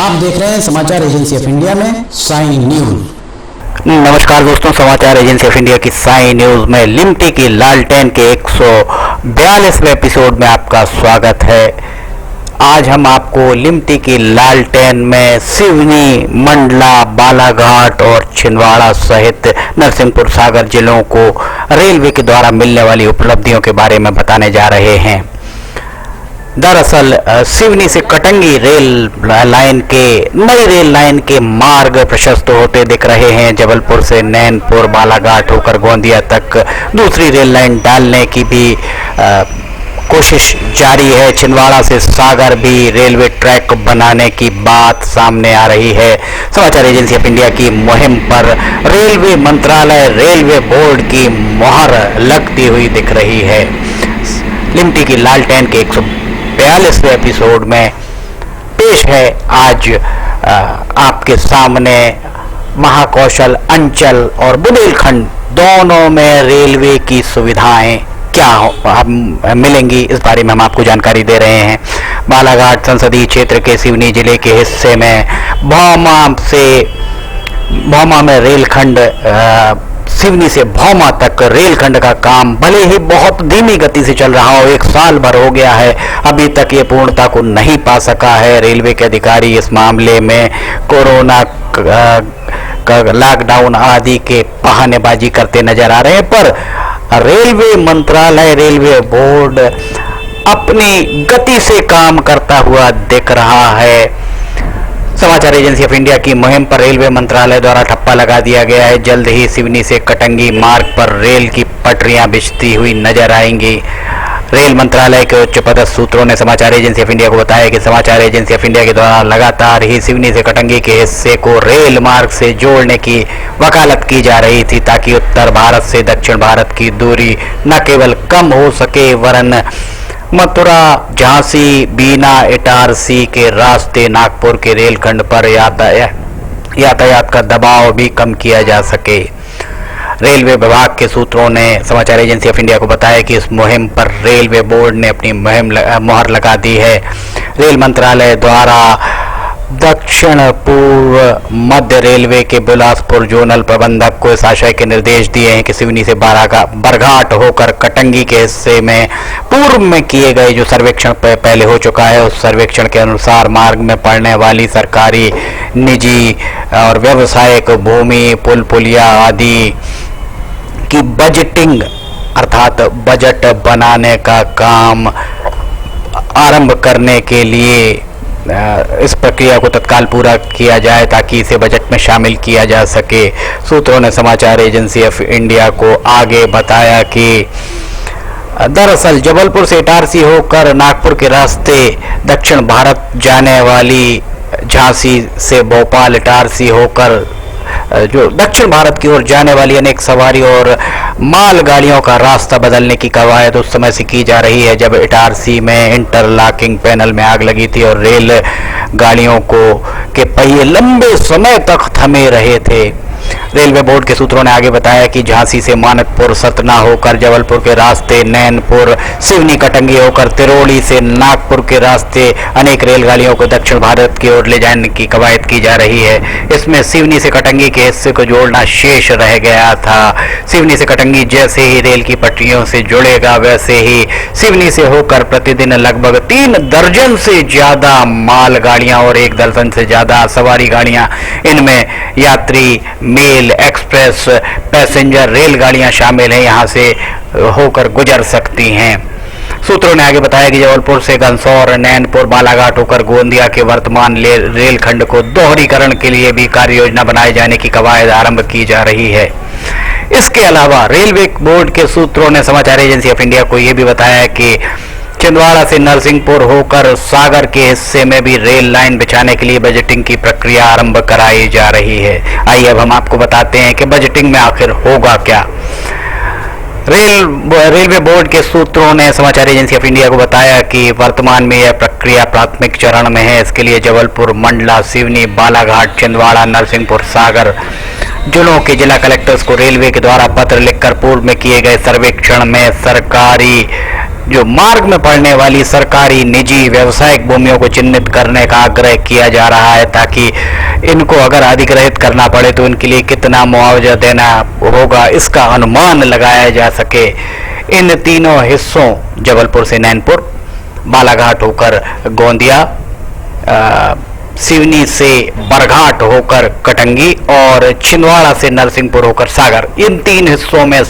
आप देख रहे हैं समाचार एजेंसी ऑफ इंडिया में साइन न्यूज। नमस्कार दोस्तों, समाचार एजेंसी ऑफ इंडिया की साइन न्यूज में लिमटी की लालटेन के 142वें एपिसोड में आपका स्वागत है। आज हम आपको लिमटी की लालटेन में सिवनी, मंडला, बालाघाट और छिंदवाड़ा सहित नरसिंहपुर सागर जिलों को रेलवे के द्वारा मिलने वाली उपलब्धियों के बारे में बताने जा रहे हैं। दरअसल सिवनी से कटंगी नई रेल लाइन के मार्ग प्रशस्त होते दिख रहे हैं। जबलपुर से नैनपुर, बालाघाट होकर गोंदिया तक दूसरी रेल लाइन डालने की भी कोशिश जारी है। छिंदवाड़ा से सागर भी रेलवे ट्रैक बनाने की बात सामने आ रही है। समाचार एजेंसी ऑफ इंडिया की मुहिम पर रेलवे मंत्रालय, रेलवे बोर्ड की मुहर लगती हुई दिख रही है। लिमटी की लालटेन के 142वें एपिसोड में पेश है आज आपके सामने महाकौशल अंचल और बुंदेलखंड दोनों में रेलवे की सुविधाएं क्या मिलेंगी, इस बारे में हम आपको जानकारी दे रहे हैं। बालाघाट संसदीय क्षेत्र के सिवनी जिले के हिस्से में भौमा में रेलखंड, सिवनी से भौमा तक रेलखंड का काम भले ही बहुत धीमी गति से चल रहा हो, 1 साल भर हो गया है, अभी तक ये पूर्णता को नहीं पा सका है। रेलवे के अधिकारी इस मामले में कोरोना लॉकडाउन आदि के बहानेबाजी करते नजर आ रहे हैं, पर रेलवे मंत्रालय, रेलवे बोर्ड अपनी गति से काम करता हुआ दिख रहा है। समाचार एजेंसी ऑफ इंडिया की मुहिम पर रेलवे मंत्रालय द्वारा ठप्पा लगा दिया गया है। जल्द ही सिवनी से कटंगी मार्ग पर रेल की पटरियां बिछती हुई नजर आएंगी। रेल मंत्रालय के उच्च पदस्थ सूत्रों ने समाचार एजेंसी ऑफ इंडिया को बताया कि समाचार एजेंसी ऑफ इंडिया के द्वारा लगातार ही सिवनी से कटंगी के हिस्से को रेल मार्ग से जोड़ने की वकालत की जा रही थी, ताकि उत्तर भारत से दक्षिण भारत की दूरी न केवल कम हो सके वरन मथुरा, झांसी, बीना, इटारसी के रास्ते नागपुर के रेलखंड पर यातायात का दबाव भी कम किया जा सके। रेलवे विभाग के सूत्रों ने समाचार एजेंसी ऑफ इंडिया को बताया कि इस मुहिम पर रेलवे बोर्ड ने अपनी मुहर लगा दी है। रेल मंत्रालय द्वारा दक्षिण पूर्व मध्य रेलवे के बिलासपुर जोनल प्रबंधक को इस आशय के निर्देश दिए हैं कि सिवनी से बरघाट होकर कटंगी के हिस्से में पूर्व में किए गए जो सर्वेक्षण पहले हो चुका है, उस सर्वेक्षण के अनुसार मार्ग में पड़ने वाली सरकारी, निजी और व्यावसायिक भूमि, पुल पुलिया आदि की बजटिंग अर्थात बजट बनाने का काम आरंभ करने के लिए इस प्रक्रिया को तत्काल पूरा किया जाए ताकि इसे बजट में शामिल किया जा सके। सूत्रों ने समाचार एजेंसी ऑफ इंडिया को आगे बताया कि दरअसल जबलपुर से इटारसी होकर नागपुर के रास्ते दक्षिण भारत जाने वाली, झांसी से भोपाल इटारसी होकर जो दक्षिण भारत की ओर जाने वाली अनेक सवारी और माल गाड़ियों का रास्ता बदलने की कवायद उस समय से की जा रही है जब इटारसी में इंटरलॉकिंग पैनल में आग लगी थी और रेल गाड़ियों के पहिए लंबे समय तक थमे रहे थे। रेलवे बोर्ड के सूत्रों ने आगे बताया कि झांसी से मानकपुर, सतना होकर जबलपुर के रास्ते नैनपुर, सिवनी कटंगी होकर तिरोड़ी से नागपुर के रास्ते अनेक रेलगाड़ियों को दक्षिण भारत की ओर ले जाने की कवायद की जा रही है। इसमें सिवनी से कटंगी के हिस्से को जोड़ना शेष रह गया था। सिवनी से कटंगी जैसे ही रेल की पटरियों से जुड़ेगा, वैसे ही सिवनी से होकर प्रतिदिन लगभग 3 दर्जन से ज्यादा माल गाड़ियां और 1 दर्जन से ज्यादा सवारी गाड़ियां, इनमें यात्री, मेल, एक्सप्रेस, पैसेंजर रेलगाड़ियां शामिल हैं, यहां से होकर गुजर सकती हैं। सूत्रों ने आगे बताया कि जबलपुर से गंसौर, नैनपुर, बालाघाट होकर गोंदिया के वर्तमान रेलखंड को दोहरीकरण के लिए भी कार्य योजना बनाए जाने की कवायद आरंभ की जा रही है। इसके अलावा रेलवे बोर्ड के सूत्रों ने समाचार एजेंसी ऑफ इंडिया को यह भी बताया कि छिंदवाड़ा से नरसिंहपुर होकर सागर के हिस्से में भी रेल लाइन बिछाने के लिए बजटिंग की प्रक्रिया आरंभ कराई जा रही है। आइए अब हम आपको बताते हैं कि बजटिंग में आखिर होगा क्या। रेलवे बोर्ड के सूत्रों ने समाचार एजेंसी ऑफ इंडिया को बताया कि वर्तमान में यह प्रक्रिया प्राथमिक चरण में है। इसके लिए जबलपुर, मंडला, सिवनी, बालाघाट, छिंदवाड़ा, नरसिंहपुर, सागर जिलों के जिला कलेक्टर्स को रेलवे के द्वारा पत्र लिखकर पूर्व में किए गए सर्वेक्षण में सरकारी जो मार्ग में पड़ने वाली सरकारी, निजी, व्यावसायिक भूमियों को चिन्हित करने का आग्रह किया जा रहा है, ताकि इनको अगर अधिग्रहित करना पड़े तो इनके लिए कितना मुआवजा देना होगा इसका अनुमान लगाया जा सके। इन तीनों हिस्सों जबलपुर से नैनपुर, बालाघाट होकर गोंदिया, सिवनी से बरघाट होकर कटंगी और छिंदवाड़ा से नरसिंहपुर होकर सागर, इन तीन हिस्सों में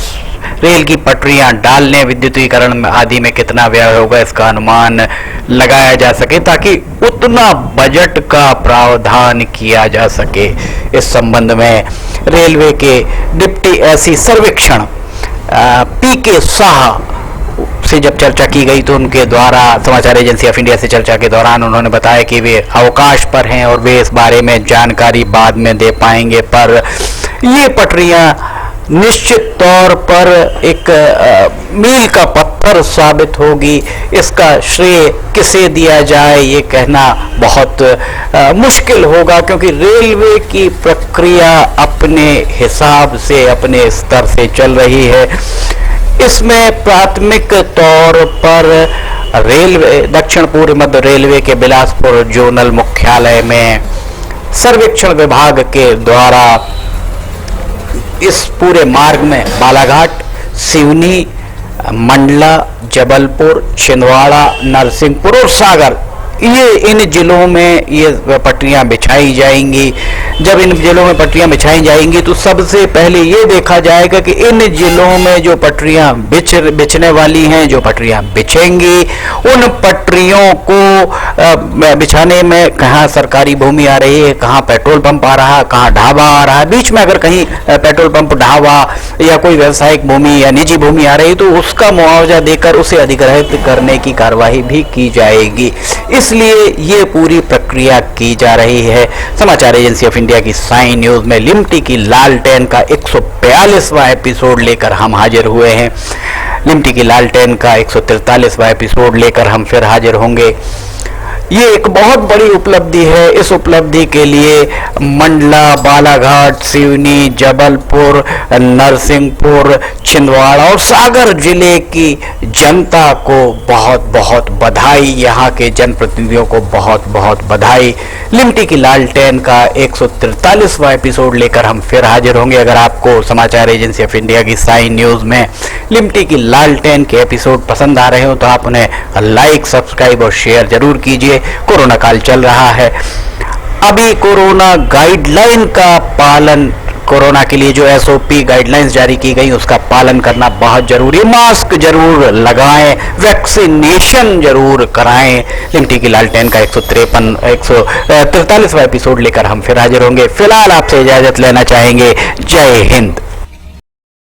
रेल की पटरियां डालने, विद्युतीकरण आदि में कितना व्यय होगा इसका अनुमान लगाया जा सके, ताकि उतना बजट का प्रावधान किया जा सके। इस संबंध में रेलवे के डिप्टी एसी सर्वेक्षण पीके शाह से जब चर्चा की गई तो उनके द्वारा समाचार एजेंसी ऑफ इंडिया से चर्चा के दौरान उन्होंने बताया कि वे अवकाश पर हैं और वे इस बारे में जानकारी बाद में दे पाएंगे, पर ये पटरियां निश्चित तौर पर एक मील का पत्थर साबित होगी। इसका श्रेय किसे दिया जाए ये कहना बहुत मुश्किल होगा, क्योंकि रेलवे की प्रक्रिया अपने हिसाब से, अपने स्तर से चल रही है। इसमें प्राथमिक तौर पर रेलवे, दक्षिण पूर्व मध्य रेलवे के बिलासपुर जोनल मुख्यालय में सर्वेक्षण विभाग के द्वारा इस पूरे मार्ग में बालाघाट, सिवनी, मंडला, जबलपुर, छिंदवाड़ा, नरसिंहपुर और सागर, ये इन जिलों में ये पटरियां बिछाई जाएंगी। जब इन जिलों में पटरियां बिछाई जाएंगी तो सबसे पहले ये देखा जाएगा कि इन जिलों में जो पटरियां बिछने वाली हैं, जो पटरियां बिछेंगी, उन पटरियों को बिछाने में कहाँ सरकारी भूमि आ रही है, कहाँ पेट्रोल पंप आ रहा है, कहाँ ढाबा आ रहा है, बीच में अगर कहीं पेट्रोल पंप, ढाबा या कोई व्यावसायिक भूमि या निजी भूमि आ रही है तो उसका मुआवजा देकर उसे अधिग्रहित करने की कार्यवाही भी की जाएगी। इसलिए ये पूरी प्रक्रिया की जा रही है। समाचार एजेंसी ऑफ इंडिया की साइन न्यूज में लिमटी की लालटेन का 142वां एपिसोड लेकर हम हाजिर हुए हैं। लिमटी की लालटेन का 143वां एपिसोड लेकर हम फिर हाजिर होंगे। ये एक बहुत बड़ी उपलब्धि है। इस उपलब्धि के लिए मंडला, बालाघाट, सिवनी, जबलपुर, नरसिंहपुर, छिंदवाड़ा और सागर जिले की जनता को बहुत बहुत बधाई, यहाँ के जनप्रतिनिधियों को बहुत बहुत बधाई। लिमटी की लालटेन का 143वां एपिसोड लेकर हम फिर हाजिर होंगे। अगर आपको समाचार एजेंसी ऑफ इंडिया की साइन न्यूज में लिमटी की लालटेन के एपिसोड पसंद आ रहे हो तो आप उन्हें लाइक, सब्सक्राइब और शेयर जरूर कीजिए। कोरोना काल चल रहा है, अभी कोरोना गाइडलाइन का पालन, कोरोना के लिए जो एसओपी गाइडलाइंस जारी की गई उसका पालन करना बहुत जरूरी है। मास्क जरूर लगाएं, वैक्सीनेशन जरूर कराएं। लिमटी की लालटेन का 143वां एपिसोड लेकर हम फिर हाजिर होंगे। फिलहाल आपसे इजाजत लेना चाहेंगे। जय हिंद।